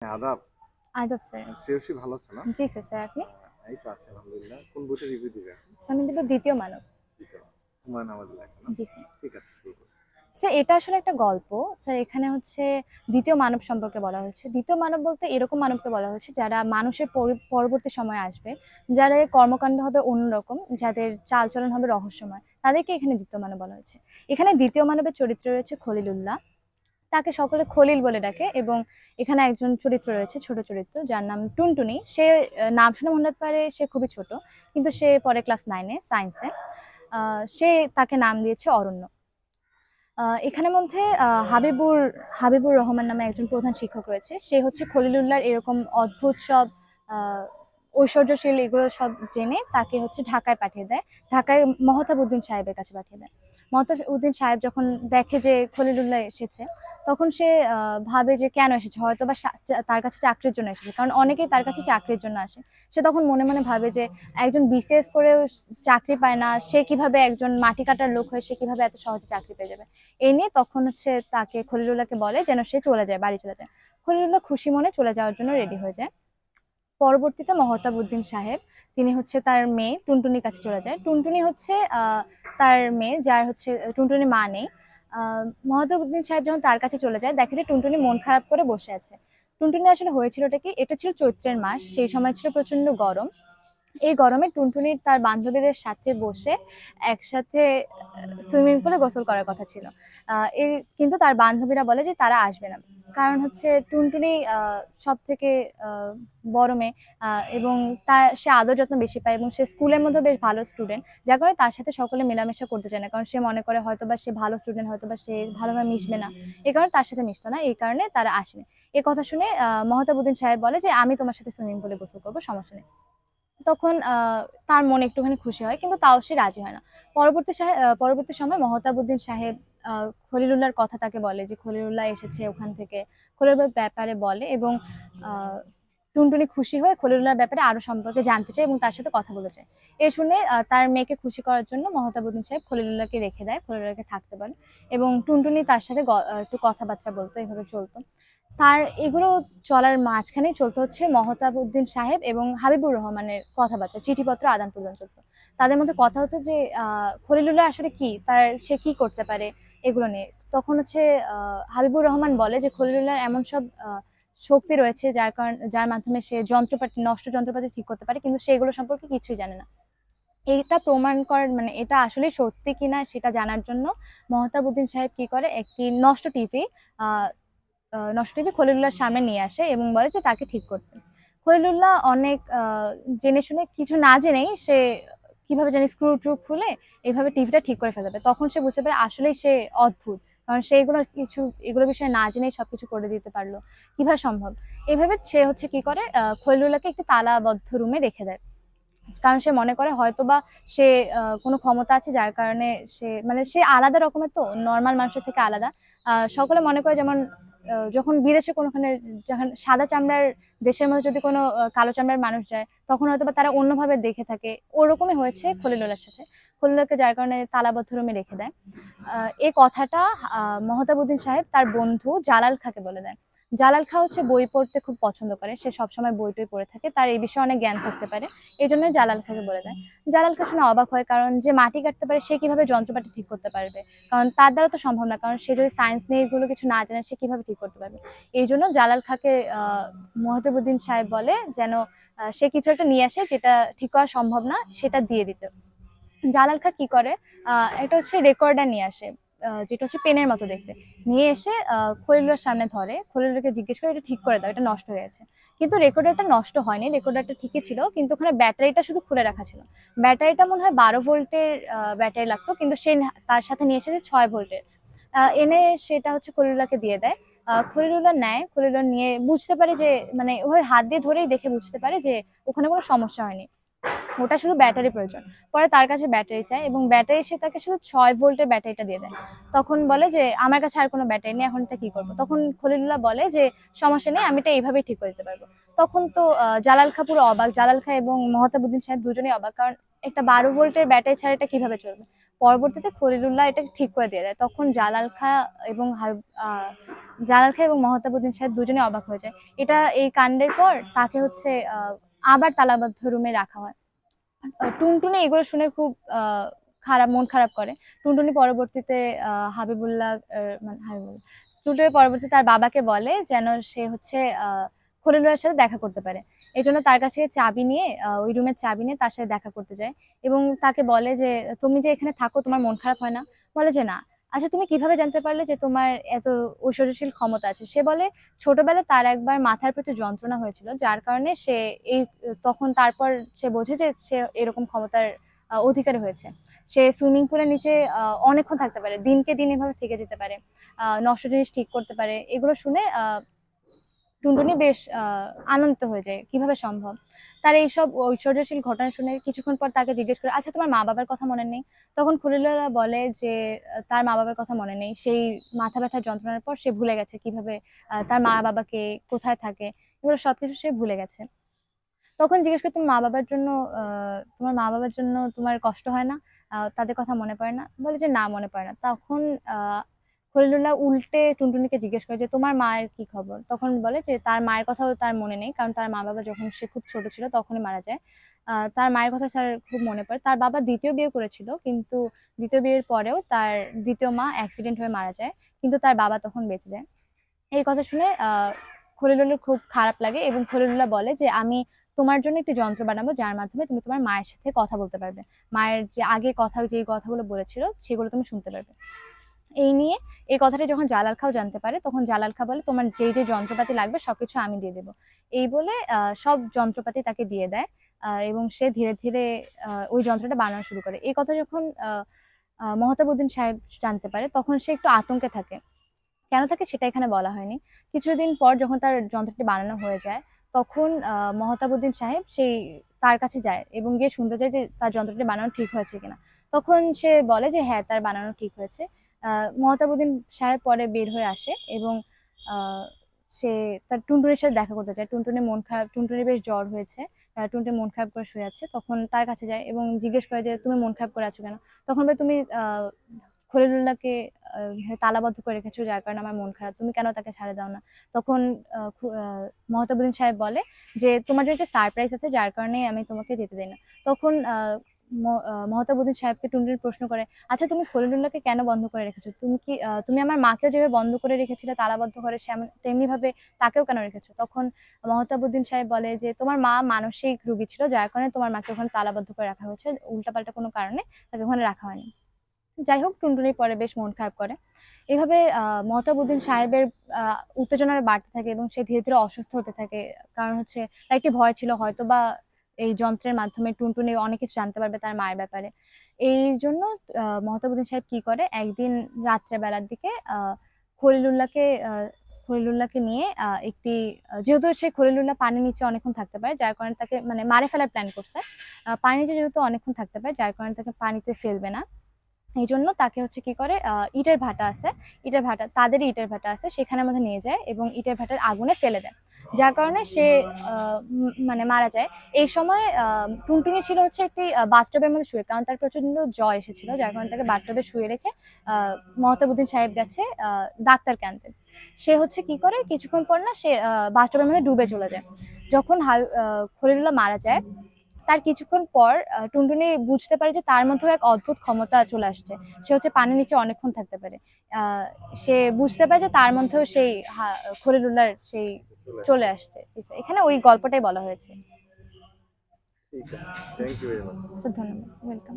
হ্যাঁ, আদাব। আদব স্যার। শ্রেয়সী ভালো আছে না? জি স্যার, স্যার আপনি? এই তো আছে আলহামদুলিল্লাহ। কোন বইটা রিভিউ দিবে এখন? স্যার আমি দেব দ্বিতীয় মানব। দ্বিতীয় হুমায়ুন আহমেদের লেখা না? জি স্যার। ঠিক আছে, শুরু করুন। স্যার এটা আসলে একটা গল্প। স্যার এখানে হচ্ছে দ্বিতীয় মানব সম্পর্কে বলা হয়েছে। দ্বিতীয় মানব বলতে এরকম মানবকে বলা হয়েছে যারা মানুষের পরবর্তী সময়ে আসবে, যাদের কর্মকাণ্ড হবে অন্যরকম, যাদের চালচলন হবে রহস্যময়, তাদেরকে এখানে দ্বিতীয় মানব বলা হয়েছে। এখানে দ্বিতীয় মানবের চরিত্রে রয়েছে খলিলুল্লাহ। তাকে সকলে খলিল বলে ডাকে এবং এখানে একজন চরিত্র রয়েছে, ছোট চরিত্র, যার নাম টুনটুনি। সে নাম শুনে মনে হতে পারে সে খুবই ছোট, কিন্তু সে পরে ক্লাস 9-এ সায়েন্সে। সে তাকে নাম দিয়েছে অরণ্য। এখানের মধ্যে হাবিবুর হাবিবুর রহমান নামে একজন প্রধান শিক্ষক রয়েছে। সে হচ্ছে খলিলুল্লাহর এরকম অদ্ভুত সব আহ, ঐশ্বর্যশীল এগুলো সব জেনে তাকে হচ্ছে ঢাকায় পাঠিয়ে দেয়। ঢাকায় মহতাবউদ্দিন সাহেবের কাছে পাঠিয়ে দেয়। মহতাবউদ্দিন সাহেব যখন দেখে যে খলিলুল্লাহ এসেছে, তখন সে ভাবে যে কেন এসেছে, হয়তো বা তার কাছে চাকরির জন্য এসেছে, কারণ অনেকেই তার কাছে চাকরির জন্য আসে। সে তখন মনে মনে ভাবে যে একজন বিসিএস করেও চাকরি পায় না, সে কিভাবে একজন মাটি কাটার লোক হয়ে সে কিভাবে এত সহজে চাকরি পেয়ে যাবে। এই নিয়ে তখন হচ্ছে তাকে খলিলুল্লাহকে বলে যেন সে চলে যায়, বাড়ি চলে যায়। খলিলুল্লাহ খুশি মনে চলে যাওয়ার জন্য রেডি হয়ে যায়। পরবর্তীতে মহতাবউদ্দিন সাহেব, তিনি হচ্ছে তার মেয়ে টুনটুনির কাছে চলে যায়। টুনটুনি হচ্ছে তার মেয়ে, যার হচ্ছে টুনটুনি মা নেই। মহতাবউদ্দিন সাহেব যখন তার কাছে চলে যায়, দেখে যে টুনটুনি মন খারাপ করে বসে আছে। টুনটুনি আসলে হয়েছিলটা কি, এটা ছিল চৈত্রের মাস, সেই সময় ছিল প্রচন্ড গরম। এই গরমে টুনটুনির তার বান্ধবীদের সাথে বসে একসাথে সুইমিং পুলে গোসল করার কথা ছিল। এই কিন্তু তার বান্ধবীরা বলে যে তারা আসবে না, কারণ হচ্ছে টুনটুনি সব থেকে বড় মেয়ে, এবং তার সে আদর যত্ন বেশি পায় এবং সে স্কুলের মধ্যে বেশ ভালো স্টুডেন্ট, যার কারণে তার সাথে সকলে মেলামেশা করতে চায় না, কারণ সে মনে করে হয়তো বা সে ভালো স্টুডেন্ট, হয়তো বা সে ভালোভাবে মিশবে না, এই কারণে তার সাথে মিশতো না, এই কারণে তারা আসেনি। এই কথা শুনে মহতাবউদ্দিন সাহেব বলে যে আমি তোমার সাথে সুইমিং পুলে গোসল করবো, সমস্যা নেই। তখন তার মনে একটুখানি খুশি হয়, কিন্তু তাও সে রাজি হয় না। পরবর্তী সময় মহতাবউদ্দিন সাহেব খলিলুল্লাহর কথা তাকে বলে যে খলিলুল্লাহ এসেছে ওখান থেকে, খলিলুল্লাহর ব্যাপারে বলে এবং আহ, টুনটুনি খুশি হয়ে খলিলুল্লাহর ব্যাপারে আরো সম্পর্কে জানতে চায় এবং তার সাথে কথা বলে চায়। এ শুনে তার মেয়েকে খুশি করার জন্য মহতাবউদ্দিন সাহেব খলিলুল্লাহকে রেখে দেয়, খলিলুল্লাহকে থাকতে বলে এবং টুনটুনি তার সাথে একটু কথাবার্তা বলতো, এভাবে চলতো। তার এগুলো চলার মাঝখানেই চলতে হচ্ছে মহতাবউদ্দিন সাহেব এবং হাবিবুর রহমানের কথাবার্তা, চিঠিপত্র আদান প্রদান চলতো। তাদের মধ্যে কথা হতো যে খলিলুল্লাহ আসলে কি, তার সে কি করতে পারে, এগুলো নিয়ে। তখন হচ্ছে হাবিবুর রহমান বলে যে খলিলুল্লাহর এমন সব শক্তি রয়েছে যার মাধ্যমে সে নষ্ট যন্ত্রপাতি ঠিক করতে পারে, কিন্তু সেগুলো সম্পর্কে কিছুই জানে না। এটা প্রমাণ করার মানে এটা আসলে সত্যি কিনা সেটা জানার জন্য মহতাবউদ্দিন সাহেব কি করে, একটি নষ্ট টিভি আহ নষ্ট টিভি খলিলুল্লাহর সামনে নিয়ে আসে এবং বলে যে তাকে ঠিক করতে। খলিলুল্লাহ অনেক জেনে শুনে, কিছু না জেনেই সে কিভাবে জানি স্ক্রু ট্রু খুলে এইভাবে টিভিটা ঠিক করে ফেলবে। তখন সে বুঝতে পারে আসলেই সে অদ্ভুত, কারণ সে এগুলো বিষয়ে না জেনেই সবকিছু করে দিতে পারলো, কিভাবে সম্ভব। এইভাবে সে হচ্ছে কি করে, খলিলুল্লাহকে একটি তালাবদ্ধ রুমে রেখে দেয়, কারণ সে মনে করে হয়তোবা সে কোনো ক্ষমতা আছে যার কারণে সে মানে সে আলাদা রকমের, তো নর্মাল মানুষের থেকে আলাদা। সকলে মনে করে যেমন যখন বিদেশে কোনোখানে, যখন সাদা চামড়ার দেশের মধ্যে যদি কোনো কালো চামড়ার মানুষ যায়, তখন হয়তোবা তারা অন্যভাবে দেখে থাকে, ওরকমই হয়েছে খলিলুল্লাহর সাথে। খলিলুল্লাহকে যার কারণে তালাবদ্ধ রুমে রেখে দেয়। এই কথাটা মহতাবউদ্দিন সাহেব তার বন্ধু জালাল খাঁকে বলে দেন। জালাল খাঁ হচ্ছে বই পড়তে খুব পছন্দ করে, সে সবসময় বই টই পড়ে থাকে, তার এই বিষয়ে অনেক জ্ঞান থাকতে পারে, এই জন্য জালাল খাঁকে বলে দেয়। জালাল খাঁ শুনে অবাক হয়, কারণ যে মাটি কাটতে পারে সে কিভাবে যন্ত্রপাতি ঠিক করতে পারবে, কারণ তার দ্বারা তো সম্ভব না, কারণ সে যদি সায়েন্স নিয়ে এগুলো কিছু না জানে সে কিভাবে ঠিক করতে পারবে। এই জন্য জালাল খাঁকে মহতাবউদ্দিন সাহেব বলে যেন সে কিছু একটা নিয়ে আসে যেটা ঠিক করা সম্ভব না, সেটা দিয়ে দিতে। জালাল খাঁ কি করে, একটা হচ্ছে রেকর্ডার নিয়ে আসে, যেটা হচ্ছে পেনের মতো দেখতে, নিয়ে এসে খলিলুল্লাহর সামনে ধরে, খলিলুল্লাহকে জিজ্ঞেস করে এটা ঠিক করে দাও, এটা নষ্ট হয়ে গেছে। কিন্তু রেকর্ডারটা নষ্ট হয়নি, রেকর্ডারটা ঠিকই ছিল, কিন্তু ওখানে ব্যাটারিটা শুধু খুলে রাখা ছিল। ব্যাটারিটা মনে হয় 12 ভোল্টের ব্যাটারি লাগতো, কিন্তু সে তার সাথে নিয়ে এসেছে 6 ভোল্টের। এনে সেটা হচ্ছে খলিলুল্লাহকে দিয়ে দেয়। খলিলুল্লাহ নেয়, খলিলুল্লাহ নিয়ে বুঝতে পারে যে মানে ওই হাত দিয়ে ধরেই দেখে বুঝতে পারে যে ওখানে কোনো সমস্যা হয়নি, ওটা শুধু ব্যাটারি প্রয়োজন। পরে তার কাছে ব্যাটারি চায় এবং ব্যাটারি সে তাকে শুধু 6 ভোল্টের ব্যাটারিটা দিয়ে দেয়। তখন বলে যে আমার কাছে আর কোনো ব্যাটারি নেই, এখন এটা কি করবো। তখন খলিলুল্লাহ বলে যে সমস্যা নেই, আমি এটা এইভাবেই ঠিক করে দিতে পারবো। তখন তো জালাল খাঁ পুরো অবাক, জালাল খাঁ এবং মহতাবউদ্দিন সাহেব দুজনেই অবাক, কারণ একটা 12 ভোল্টের ব্যাটারি ছাড়া এটা কিভাবে চলবে। পরবর্তীতে খলিলুল্লাহ এটা ঠিক করে দিয়ে দেয়। তখন জালাল খাঁ এবং জালাল খাঁ এবং মহতাবুদ্দিন সাহেব দুজনে অবাক হয়ে যায়। এই কাণ্ডের পর তাকে হচ্ছে আবার তালাবদ্ধ রুমে রাখা হয়। টুনটুনি এগুলো শুনে খুব মন খারাপ করে। টুনটুনি পরবর্তীতে হাবিবুল্লাহ মানে হাবিবুল্লাহ টুনটুনি পরবর্তীতে তার বাবাকে বলে যেন সে হচ্ছে খলিলুল্লাহর সাথে দেখা করতে পারে। এই জন্য তার কাছে চাবি নিয়ে ওই রুমের চাবি নিয়ে তার সাথে দেখা করতে যায় এবং তাকে বলে যে তুমি যে এখানে থাকো তোমার মন খারাপ হয় না? বলে যে না। আচ্ছা তুমি কিভাবে জানতে পারলে যে তোমার এত ঐশ্বর্যশীল ক্ষমতা আছে? সে বলে ছোটবেলায় তার একবার মাথার প্রচুর যন্ত্রণা হয়েছিল, যার কারণে সে এই তখন তারপর সে বোঝে যে সে এরকম ক্ষমতার অধিকারী হয়েছে। সে সুইমিং পুলের নিচে অনেকক্ষণ থাকতে পারে, দিনকে দিন এভাবে থেকে যেতে পারে, নষ্ট জিনিস ঠিক করতে পারে। এগুলো শুনে টুনটুনি বেশ আনন্দিত হয়ে যায়, কিভাবে সম্ভব। তার এইসব ঐশ্বর্যশীল ঘটনা শুনে কিছুক্ষণ পর তাকে জিজ্ঞেস করে, আচ্ছা তোমার মা বাবার কথা মনে নেই? তখন খলিলুল্লাহ বলে যে তার মা বাবার কথা মনে নেই, সেই মাথা ব্যথার যন্ত্রণার পর সে ভুলে গেছে কিভাবে তার মা বাবাকে কোথায় থাকে, এগুলো সবকিছু সে ভুলে গেছে। তখন জিজ্ঞেস করে তোমার মা বাবার জন্য তোমার কষ্ট হয় না? তাদের কথা মনে পড়ে না? বলে যে না, মনে পড়ে না। তখন খলিলুল্লাহ উল্টে টুনটুনিকে জিজ্ঞেস করে যে তোমার মায়ের কি খবর? তখন বলে যে তার মায়ের কথাও তার মনে নেই, কারণ তার মা বাবা যখন সে খুব ছোট ছিল তখনই মারা যায়। তার মায়ের কথা স্যার খুব মনে পড়ে। তার বাবা দ্বিতীয় বিয়ে করেছিল, কিন্তু দ্বিতীয় বিয়ের পরেও তার দ্বিতীয় মা অ্যাক্সিডেন্ট হয়ে মারা যায়, কিন্তু তার বাবা তখন বেঁচে যায়। এই কথা শুনে খলিলুল্লাহর খুব খারাপ লাগে এবং খলিলুল্লাহ বলে যে আমি তোমার জন্য একটি যন্ত্র বানাবো যার মাধ্যমে তুমি তোমার মায়ের সাথে কথা বলতে পারবে। মায়ের যে আগে যে কথাগুলো বলেছিল সেগুলো তুমি শুনতে পারবে। এই কথাটা যখন জালাল খাঁও জানতে পারে, তখন জালাল খাঁ বলে তোমার যে যন্ত্রপাতি লাগবে সবকিছু আমি দিয়ে দেবো। এই বলে সব যন্ত্রপাতি তাকে দিয়ে দেয় এবং সে ধীরে ধীরে ওই যন্ত্রটা বানানো শুরু করে। এই কথা যখন মহতাবুদ্দিন সাহেব জানতে পারে, তখন সে একটু আতঙ্কে থাকে। কেন থাকে সেটা এখানে বলা হয়নি। কিছুদিন পর যখন তার যন্ত্রটি বানানো হয়ে যায়, তখন মহতাবুদ্দিন সাহেব তার কাছে যায় এবং গিয়ে শুনতে চায় যে তার যন্ত্রটি বানানো ঠিক হয়েছে কিনা। তখন সে বলে যে হ্যাঁ, তার বানানো ঠিক হয়েছে। মহতাবুদ্দিন সাহেব পরে বের হয়ে আসে এবং সে তার টুনটুনির সাথে দেখা করতে চায়। টুনটুনির বেশ জ্বর হয়েছে, টুনটুনি মন খারাপ করে শুয়ে আছে। তখন তার কাছে যায় এবং জিজ্ঞেস করে যে তুমি মন খারাপ করে আছো কেন? তখন বলে তুমি খলিলুল্লাহকে তালাবদ্ধ করে রেখেছো, যার কারণে আমার মন খারাপ, তুমি কেন তাকে ছাড়ে দাও না? তখন মহতাবুদ্দিন সাহেব বলে যে তোমার জন্য একটা সারপ্রাইজ আছে, যার কারণে আমি তোমাকে যেতে দিই না। তখন মহতাবুদ্দিন সাহেবকে টুনটুনি প্রশ্ন করে, আচ্ছা তুমি খলিলুল্লাহকে কেন বন্ধ করে রেখেছো? তুমি আমার মাকেও যেভাবে বন্ধ করে রেখেছিলে তালাবদ্ধ করে, তেমনি ভাবে তাকেও কেন রেখেছো? তখন মহতাবুদ্দিন সাহেব বলে যে তোমার মা মানসিক রোগী ছিল, যার কারণে তোমার মাকে ওখানে তালাবদ্ধ করে রাখা হয়েছে, উল্টাপাল্টা কোনো কারণে তাকে ওখানে রাখা হয়নি। যাই হোক, টুনটুনি পরে বেশ মন খারাপ করে। এভাবে মহতাবুদ্দিন সাহেবের উত্তেজনার বাড়তে থাকে এবং সে ধীরে ধীরে অসুস্থ হতে থাকে। কারণ হচ্ছে তার একটি ভয় ছিল, হয়তো বা এই যন্ত্রের মাধ্যমে টুনটুনি অনেক কিছু জানতে পারবে তার মায়ের ব্যাপারে। এই জন্য মহতাবুদ্দিন সাহেব কি করে, একদিন রাত্রেবেলার দিকে খলিলুল্লাহকে নিয়ে যেহেতু সে খলিলুল্লাহ পানির নিচে অনেকক্ষণ থাকতে পারে, যার কারণে তাকে মানে মারে ফেলার প্ল্যান করছে। পানির নিচে যেহেতু অনেকক্ষণ থাকতে পারে, যার কারণে তাকে পানিতে ফেলবে না। এই জন্য তাকে হচ্ছে কি করে, তাদেরই ইটের ভাটা আছে, সেখানের মধ্যে নিয়ে যায় এবং ইটের ভাটার আগুনে ফেলে দেয়, যার কারণে সে মানে মারা যায়। এই সময় টুনটুনি ছিল হচ্ছে একটি বাথটবের মধ্যে শুয়ে, কারণ তার প্রচন্ড জ্বর এসেছিল, যার কারণে তাকে বাথটবে শুয়ে রেখে মহতাবুদ্দিন সাহেব গেছে ডাক্তারকে আনতে। সে হচ্ছে কি করে, কিছুক্ষণ পর না সে বাথটবের মধ্যে ডুবে চলে যায়। যখন খলিলুল্লাহ মারা যায়, তার কিছুক্ষণ পর টুনটুনি বুঝতে পারে যে তার মধ্যেও এক অদ্ভুত ক্ষমতা চলে আসছে। সে হচ্ছে পানির নিচে অনেকক্ষণ থাকতে পারে। সে বুঝতে পারে যে তার মধ্যেও সেই খলিলুল্লাহর চলে আসছে। এখানে ওই গল্পটাই বলা হয়েছে। ঠিক আছে, থ্যাংক ইউ ভেরি মাচ। ধন্যবাদ, ওয়েলকাম।